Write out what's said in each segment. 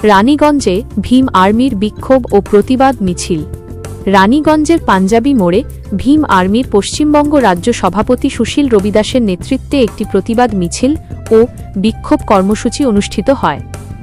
রানীগঞ্জে ভীম আর্মির বিক্ষোভ ও প্রতিবাদ মিছিল। রানীগঞ্জের পাঞ্জাবি মোড়ে ভীম আর্মির পশ্চিমবঙ্গ রাজ্য সভাপতি সুশীল রবিদাসের নেতৃত্বে একটি প্রতিবাদ মিছিল ও বিক্ষোভ কর্মসূচি অনুষ্ঠিত হয়।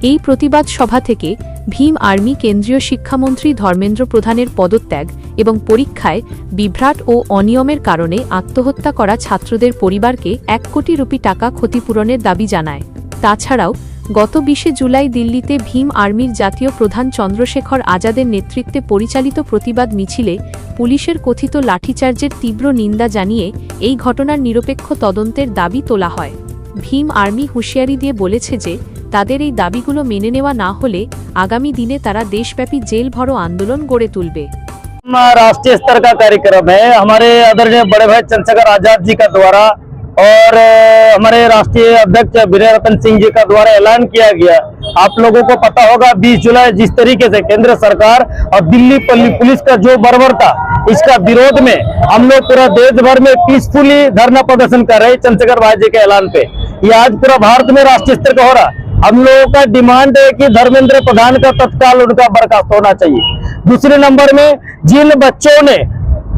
এই প্রতিবাদ সভা থেকে ভীম আর্মি কেন্দ্রীয় শিক্ষামন্ত্রী ধর্মেন্দ্র প্রধানের পদত্যাগ এবং পরীক্ষায় বিভ্রাট ও অনিয়মের কারণে আত্মহত্যা করা ছাত্রদের পরিবারকে 1 কোটি রুপি টাকা ক্ষতিপূরণের দাবি জানায়। তাছাড়াও গত 20 জুলাই দিল্লিতে ভীম আর্মির জাতীয় প্রধান চন্দ্রশেখর আজাদের নেতৃত্বে পরিচালিত প্রতিবাদ মিছিলে পুলিশের কথিত লাঠিচার্জের তীব্র নিন্দা জানিয়ে এই ঘটনার নিরপেক্ষ তদন্তের দাবি তোলা হয়। ভীম আর্মি হুঁশিয়ারি দিয়ে বলেছে যে তাদের এই দাবিগুলো মেনে নেওয়া না হলে আগামী দিনে তারা দেশব্যাপী জেল ভরো आंदोलन गड़े तुलबे। राष्ट्रीय स्तर का कार्यक्रम है हमारे आदरणीय बड़े भाई चंद्रशेखर आजाद जी का द्वारा और हमारे राष्ट्रीय अध्यक्ष विनय रतन सिंह जी का द्वारा ऐलान किया गया। आप लोगों को पता होगा 20 जुलाई जिस तरीके से केंद्र सरकार और दिल्ली पुलिस का जो बर्बरता, इसका विरोध में हम लोग पूरा देश भर में पीसफुली धरना प्रदर्शन कर रहे हैं चंद्रशेखर भाई जी के ऐलान पे। ये आज पूरा भारत में राष्ट्रीय स्तर का हो रहा। हम लोगों का डिमांड है कि धर्मेंद्र प्रधान का तत्काल उनका बर्खास्त होना चाहिए। दूसरे नंबर में जिन बच्चों ने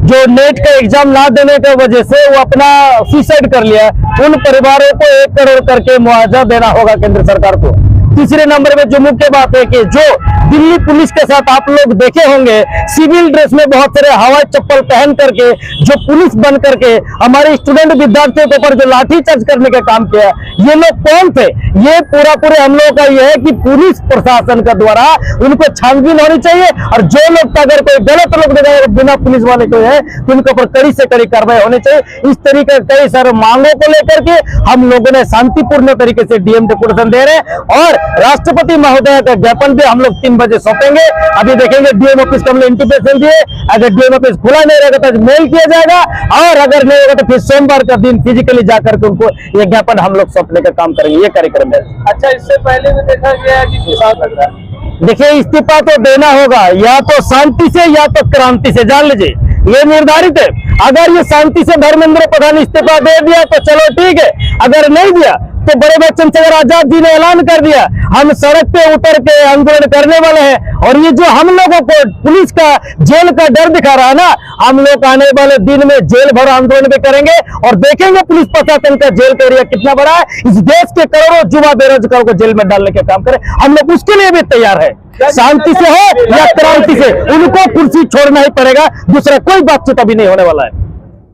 जो नेट का एग्जाम ना देने की वजह से वो अपना सुसाइड कर लिया, उन परिवारों को 1 करोड़ करके मुआवजा देना होगा केंद्र सरकार को। तीसरे नंबर में जो मुख्य बात है कि जो दिल्ली पुलिस के साथ आप लोग देखे होंगे सिविल ड्रेस में बहुत सारे हवाई चप्पल पहन करके जो पुलिस बन करके हमारे स्टूडेंट विद्यार्थियों के ऊपर जो लाठीचार्ज करने का काम किया, ये लोग कौन थे? ये पूरे हम लोगों का ये है कि पुलिस प्रशासन का द्वारा उनको छानबीन होनी चाहिए और जो लोग अगर कोई गलत लोग बिना पुलिस वाले को है तो उनके ऊपर कड़ी से कड़ी कार्रवाई होनी चाहिए। इस तरीके कई सारे मांगों को लेकर के हम लोगों ने शांतिपूर्ण तरीके से डीएम डेपुटेशन दे रहे हैं और राष्ट्रपति महोदय का ज्ञापन भी हम लोग 3 बजे सौंपेंगे। अभी देखेंगे डीएम ऑफिस को हमने इंटीमेशन दिए, अगर डीएम ऑफिस खुला नहीं रहेगा तो मेल किया जाएगा और अगर नहीं होगा तो फिर सोमवार का दिन फिजिकली जाकर के उनको ये ज्ञापन हम लोग सौंपने का काम करेंगे। ये कार्यक्रम है। अच्छा, इससे पहले भी देखा गया है कि देखिए इस्तीफा तो देना होगा या तो शांति से या तो क्रांति से, जान लीजिए ये निर्धारित है। अगर ये शांति से धर्मेंद्र प्रधान इस्तीफा दे दिया तो चलो ठीक है, अगर नहीं दिया तो बड़े भाई चंद्रशेखर आजाद जी ने ऐलान कर दिया हम सड़क पे उतर के आंदोलन करने वाले हैं। और ये जो हम लोगों को पुलिस का जेल का डर दिखा रहा है ना, हम लोग आने वाले दिन में जेल भर आंदोलन भी करेंगे और देखेंगे पुलिस प्रशासन का जेल का एरिया कितना बड़ा है। इस देश के करोड़ों युवा बेरोजगारों को जेल में डालने का काम करें, हम लोग उसके लिए भी तैयार है। शांति से हो या क्रांति से, उनको कुर्सी छोड़ना ही पड़ेगा, दूसरा कोई बातचीत अभी नहीं होने वाला है।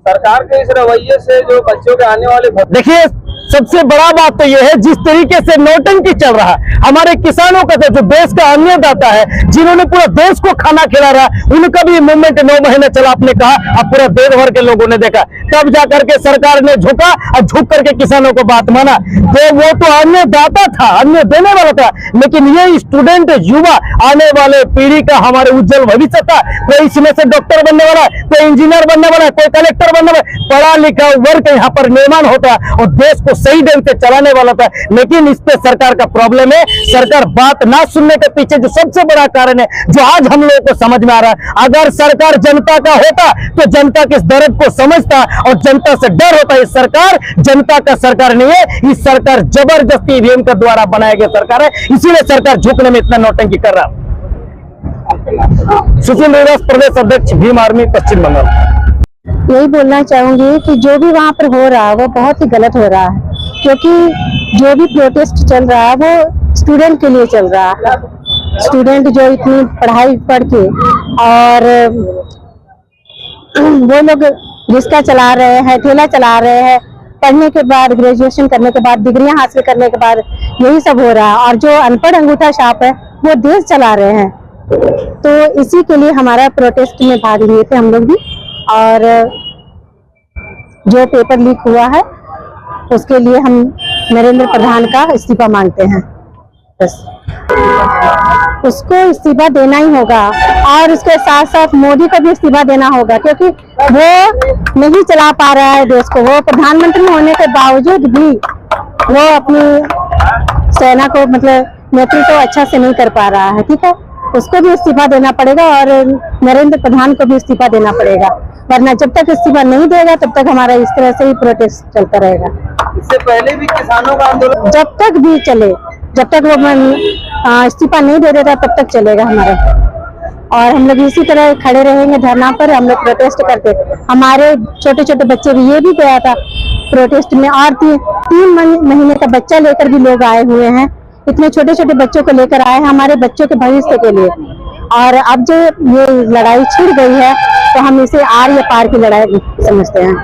सरकार के इस रवैये से जो बच्चों के आने वाले, देखिए सबसे बड़ा बात तो यह है जिस तरीके से नौटंकी चल रहा है हमारे किसानों का, जो देश का अन्नदाता है, जिन्होंने पूरा देश को खाना खिला रहा है, उनका भी मूवमेंट 9 महीने चला। आपने कहा अब पूरा देश भर के लोगों ने देखा, तब जाकर के सरकार ने झुका और झुक करके किसानों को बात माना। तो वो तो अन्नदाता था, अन्न देने वाला था, लेकिन ये स्टूडेंट युवा आने वाले पीढ़ी का हमारे उज्जवल भविष्य था। कोई इसमें से डॉक्टर बनने वाला है, कोई इंजीनियर बनने वाला है, कोई कलेक्टर बनने वाला है, पढ़ा लिखा वर्ग यहाँ पर निर्माण होता है और देश को सही ढंग से चलाने वाला था। लेकिन इस पे सरकार का प्रॉब्लम है, सरकार बात ना सुनने के पीछे जो सबसे बड़ा कारण है जो आज हम लोगों को समझ में आ रहा है। अगर सरकार जनता का होता तो जनता के दर्द को समझता और जनता से डर होता। इस सरकार जनता का सरकार नहीं है, इस सरकार जबरदस्ती ईवीएम के द्वारा बनाया गया सरकार है, इसीलिए सरकार झुकने में इतना नौटंकी कर रहा। सुशील रविदास, प्रदेश अध्यक्ष, भीम आर्मी, पश्चिम बंगाल। यही बोलना चाहूंगी कि जो भी वहाँ पर हो रहा है वो बहुत ही गलत हो रहा है, क्योंकि जो भी प्रोटेस्ट चल रहा है वो स्टूडेंट के लिए चल रहा है। स्टूडेंट जो इतनी पढ़ाई पढ़ के और वो लोग रिक्शा चला रहे हैं, ठेला चला रहे हैं, पढ़ने के बाद ग्रेजुएशन करने के बाद डिग्रियां हासिल करने के बाद यही सब हो रहा है। और जो अनपढ़ अंगूठा छाप है वो देश चला रहे हैं। तो इसी के लिए हमारा प्रोटेस्ट में भाग लिए थे हम लोग भी, और जो पेपर लीक हुआ है उसके लिए हम नरेंद्र प्रधान का इस्तीफा मांगते हैं। बस उसको इस्तीफा देना ही होगा और उसके साथ साथ मोदी को भी इस्तीफा देना होगा, क्योंकि वो नहीं चला पा रहा है देश को। वो प्रधानमंत्री होने के बावजूद भी वो अपनी सेना को मतलब नेतृत्व अच्छा से नहीं कर पा रहा है। ठीक है, उसको भी इस्तीफा देना पड़ेगा और नरेंद्र प्रधान को भी इस्तीफा देना पड़ेगा, वरना जब तक इस्तीफा नहीं देगा तब तक हमारा इस तरह से ही प्रोटेस्ट चलता रहेगा। इससे पहले भी किसानों का आंदोलन जब तक भी चले, जब तक वो इस्तीफा नहीं दे देता तब तक चलेगा हमारा। और हम लोग इसी तरह खड़े रहेंगे धरना पर, हम लोग प्रोटेस्ट करते। हमारे छोटे छोटे बच्चे भी, ये भी गया था प्रोटेस्ट में, और 3 महीने का बच्चा लेकर भी लोग आए हुए हैं। इतने छोटे छोटे बच्चों को लेकर आए हैं हमारे बच्चों के भविष्य के लिए। और अब जो ये लड़ाई छिड़ गई है तो हम इसे आर या पार की लड़ाई समझते हैं।